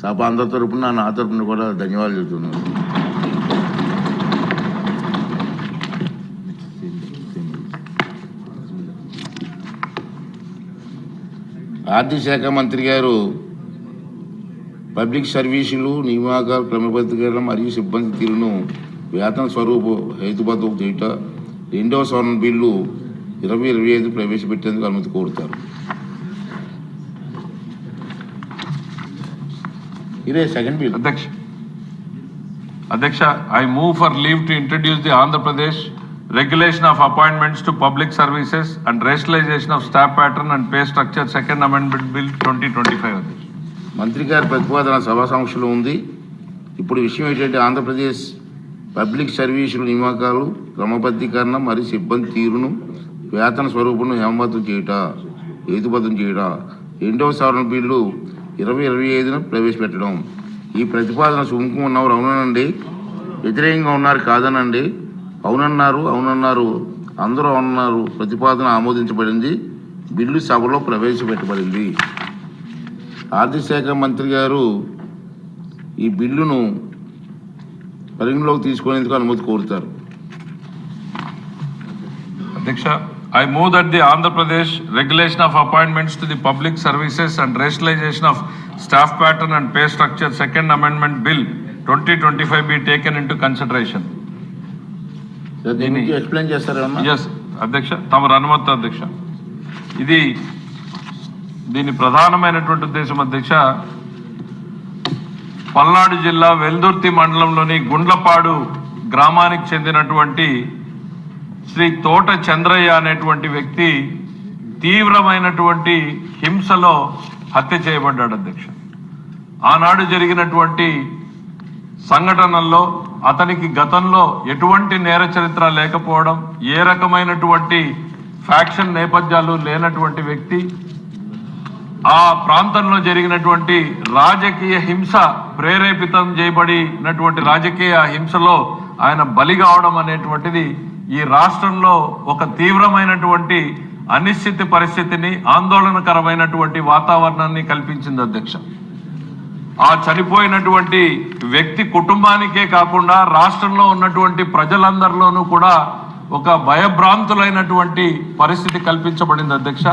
సభ అందరి తరపున నా తరపున కూడా ధన్యవాదాలు చెబుతున్నాను. ఆర్థిక శాఖ మంత్రి గారు పబ్లిక్ సర్వీసులు నియామకాలు క్రమబద్ధీకరణ మరియు సిబ్బంది తీరును వేతన స్వరూప హేతుబద్ధం చేయుట రెండవ సవరణ బిల్లు 2025 ప్రవేశపెట్టేందుకు అనుమతి కోరుతారు. ఇదే సెకండ్ బిల్. అధ్యక్ష, I move for leave to introduce the Andhra Pradesh Regulation of Appointments to Public Services and Rationalization of Staff Pattern and Pay Structure Second Amendment Bill 2025. మంత్రి గారి ప్రతిపాదన సభా సమక్షంలో ఉంది. ఇప్పుడు విషయం ఏంటంటే ఆంధ్రప్రదేశ్ పబ్లిక్ సర్వీసుల నియామకాలు క్రమబద్ధీకరణ మరియు సిబ్బంది తీరును వేతన స్వరూపంను హేతుబద్ధం చేయుట రెండవ సవరణ బిల్లు 2025 ప్రవేశపెట్టడం. ఈ ప్రతిపాదన సుముఖం ఉన్నవారు అవునండి, వ్యతిరేకంగా ఉన్నారు కాదనండి, అవునన్నారు అందరూ అవునన్నారు. ప్రతిపాదన ఆమోదించబడింది. బిల్లు సభలో ప్రవేశపెట్టబడింది. ఆర్థిక శాఖ మంత్రి గారు ఈ బిల్లును పరిగణలోకి తీసుకునేందుకు అనుమతి కోరుతారు. అధ్యక్ష, I move that the Andhra Pradesh Regulation of Appointments to the Public Services and Rationalization of Staff Pattern and Pay Structure Second Amendment Bill 2025 be taken into consideration. Explain చేస్తారా? Yes, అధ్యక్ష, తమరు అనుమతి అధ్యక్ష. దీని ప్రధానమైనటువంటి ఉద్దేశం అధ్యక్ష, పల్నాడు జిల్లా వెల్దుర్తి మండలంలోని గుండ్లపాడు గ్రామానికి చెందినటువంటి శ్రీ తోట చంద్రయ్య అనేటువంటి వ్యక్తి తీవ్రమైనటువంటి హింసలో హత్య చేయబడ్డాడు అధ్యక్ష. ఆనాడు జరిగినటువంటి సంఘటనల్లో అతనికి గతంలో ఎటువంటి నేర చరిత్ర లేకపోవడం, ఏ రకమైనటువంటి ఫ్యాక్షన్ నేపథ్యాలు లేనటువంటి వ్యక్తి, ఆ ప్రాంతంలో జరిగినటువంటి రాజకీయ హింస ప్రేరేపితం చేయబడినటువంటి రాజకీయ హింసలో ఆయన బలి కావడం అనేటువంటిది ఈ రాష్ట్రంలో ఒక తీవ్రమైనటువంటి అనిశ్చిత పరిస్థితిని, ఆందోళనకరమైనటువంటి వాతావరణాన్ని కల్పించింది అధ్యక్ష. ఆ చనిపోయినటువంటి వ్యక్తి కుటుంబానికే కాకుండా రాష్ట్రంలో ఉన్నటువంటి ప్రజలందరిలోనూ కూడా ఒక భయభ్రాంతులైనటువంటి పరిస్థితి కల్పించబడింది అధ్యక్ష.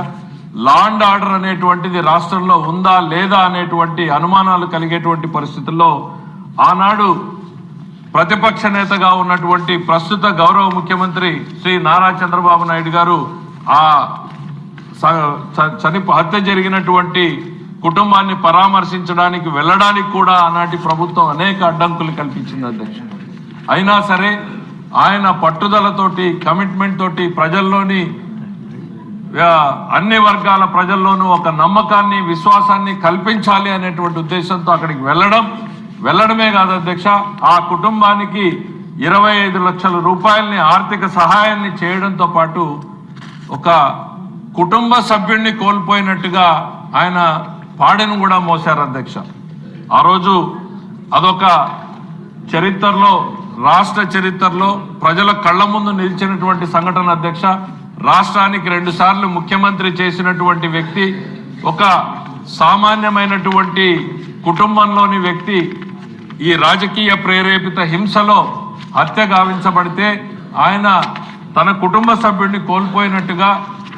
లా అండ్ ఆర్డర్ అనేటువంటిది రాష్ట్రంలో ఉందా లేదా అనేటువంటి అనుమానాలు కలిగేటువంటి పరిస్థితుల్లో ఆనాడు ప్రతిపక్ష నేతగా ఉన్నటువంటి ప్రస్తుత గౌరవ ముఖ్యమంత్రి శ్రీ నారా చంద్రబాబు నాయుడు గారు ఆ హత్య జరిగినటువంటి కుటుంబాన్ని పరామర్శించడానికి వెళ్ళడానికి కూడా ఆనాటి ప్రభుత్వం అనేక అడ్డంకులు కల్పించింది అధ్యక్ష. అయినా సరే ఆయన పట్టుదలతోటి, కమిట్మెంట్ తోటి ప్రజల్లోని అన్ని వర్గాల ప్రజల్లోనూ ఒక నమ్మకాన్ని, విశ్వాసాన్ని కల్పించాలి అనేటువంటి ఉద్దేశంతో అక్కడికి వెళ్ళడమే కాదు అధ్యక్ష, ఆ కుటుంబానికి 25 లక్షల రూపాయలని ఆర్థిక సహాయాన్ని చేయడంతో పాటు ఒక కుటుంబ సభ్యుడిని కోల్పోయినట్టుగా ఆయన పాడెను కూడా మోశారు అధ్యక్ష. ఆ రోజు అదొక చరిత్రలో, రాష్ట్ర చరిత్రలో ప్రజల కళ్ళ ముందు నిలిచినటువంటి సంఘటన అధ్యక్ష. రాష్ట్రానికి 2 సార్లు ముఖ్యమంత్రి చేసినటువంటి వ్యక్తి, ఒక సామాన్యమైనటువంటి కుటుంబంలోని వ్యక్తి ఈ రాజకీయ ప్రేరేపిత హింసలో హత్య గావించబడితే ఆయన తన కుటుంబ సభ్యుడిని కోల్పోయినట్టుగా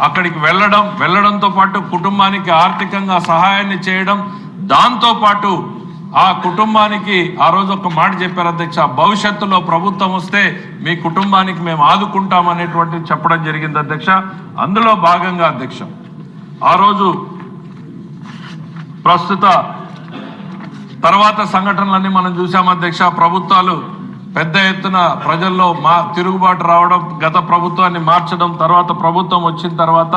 అక్కడికి వెళ్ళడంతో పాటు కుటుంబానికి ఆర్థికంగా సహాయాన్ని చేయడం, దాంతో పాటు ఆ కుటుంబానికి ఆ రోజు ఒక మాట చెప్పారు అధ్యక్ష, భవిష్యత్తులో ప్రభుత్వం వస్తే మీ కుటుంబానికి మేము ఆదుకుంటామనేటువంటి చెప్పడం జరిగింది అధ్యక్ష. అందులో భాగంగా అధ్యక్ష ఆ రోజు ప్రస్తుత తర్వాత సంఘటనలన్నీ మనం చూసాం అధ్యక్ష. ప్రభుత్వాలు పెద్ద ఎత్తున ప్రజల్లో తిరుగుబాటు రావడం, గత ప్రభుత్వాన్ని మార్చడం, తర్వాత ప్రభుత్వం వచ్చిన తర్వాత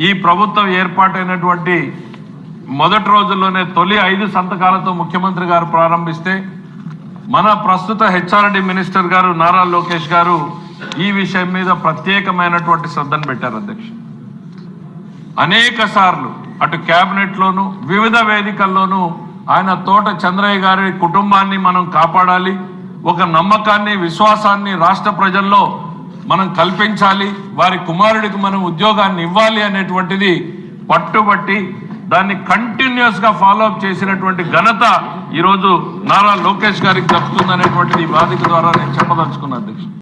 ఈ ప్రభుత్వం ఏర్పాటైనటువంటి మొదటి రోజుల్లోనే తొలి 5 సంతకాలతో ముఖ్యమంత్రి గారు ప్రారంభిస్తే మన ప్రస్తుత హెచ్ఆర్డి మినిస్టర్ గారు నారా లోకేష్ గారు ఈ విషయం మీద ప్రత్యేకమైనటువంటి శ్రద్ధను పెట్టారు అధ్యక్ష. అనేక సార్లు అటు క్యాబినెట్లోనూ వివిధ వేదికల్లోనూ ఆయన తోట చంద్రయ్య గారి కుటుంబాన్ని మనం కాపాడాలి, ఒక నమ్మకాన్ని, విశ్వాసాన్ని రాష్ట్ర ప్రజల్లో మనం కల్పించాలి, వారి కుమారుడికి మనం ఉద్యోగాన్ని ఇవ్వాలి అనేటువంటిది పట్టుబట్టి దాన్ని కంటిన్యూస్ గా ఫాలో అప్ చేసినటువంటి ఘనత ఈరోజు నారా లోకేష్ గారికి దక్కుతుందనేటువంటిది ఈ వేదిక ద్వారా నేను చెప్పదలుచుకున్నాను అధ్యక్షుడు.